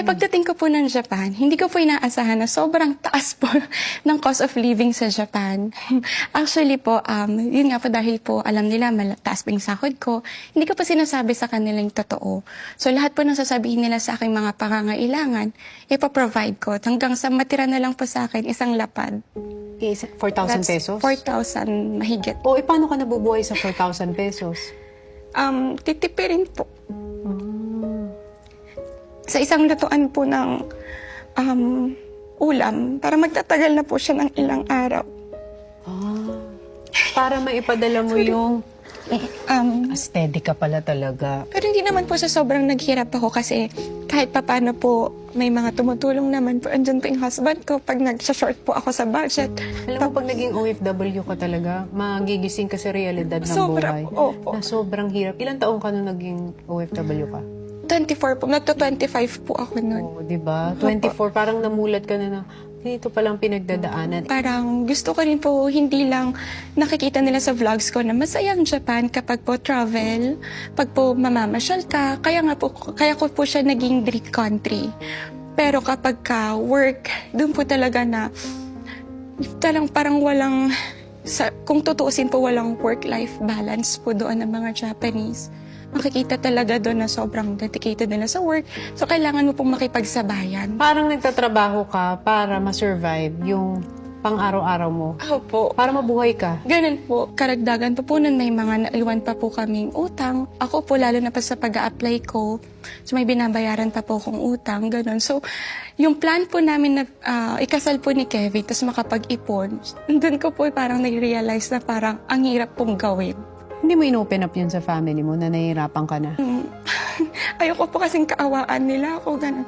Pagdating ko po ng Japan, hindi ko po inaasahan na sobrang taas po ng cost of living sa Japan. Actually po, yun nga po dahil po alam nila taas pa yung sahod ko, hindi ko pa sinasabi sa kanila yung totoo. So lahat po ng sasabihin nila sa aking mga pangangailangan, ipaprovide ko. Hanggang sa matira na lang po sa akin isang lapad. 4,000 pesos? 4,000 mahigit. O, paano ka nabubuhay sa 4,000 pesos? Titipirin po. Sa isang lutuan po ng ulam, para magtatagal na po siya ng ilang araw. Para maipadala mo yung... steady ka pala talaga. Pero hindi naman po sa sobrang naghirap ako kasi kahit papano po may mga tumutulong naman po. Andun po yung husband ko pag nag-short po ako sa budget. Alam mo, pag naging OFW ka talaga, magigising ka sa realidad ng buhay. Opo. Na sobrang hirap. Ilang taong ka nung naging OFW ka? 24 po. Nagto-25 po ako nun. Oo, di ba? 24, parang namulat ka na dito palang pinagdadaanan. Parang gusto ko rin po hindi lang nakikita nila sa vlogs ko na masaya ang Japan kapag po travel, pag po mamamasyal ka. Kaya ko po siya naging dream country. Pero kapag ka work, doon po talaga na parang walang, kung tutuusin po walang work-life balance po doon ng mga Japanese. Makikita talaga doon na sobrang dedicated nila sa work. So, kailangan mo pong makipagsabayan. Parang nagtatrabaho ka para ma-survive yung pang-araw-araw mo. Opo. Para mabuhay ka. Ganun po. Karagdagan pa po nun, may mga naiwan pa po kaming utang. Ako po, lalo na pa sa pag-a-apply ko. So, may binabayaran pa po akong utang. Ganun. So, yung plan po namin na ikasal po ni Kevin, tapos makapag-ipon, doon ko po parang nag-realize na parang ang hirap pong gawin. Hindi mo in-open up yun sa family mo na nahihirapan ka na? Ayoko po kasing kaawaan nila ako. Ganun.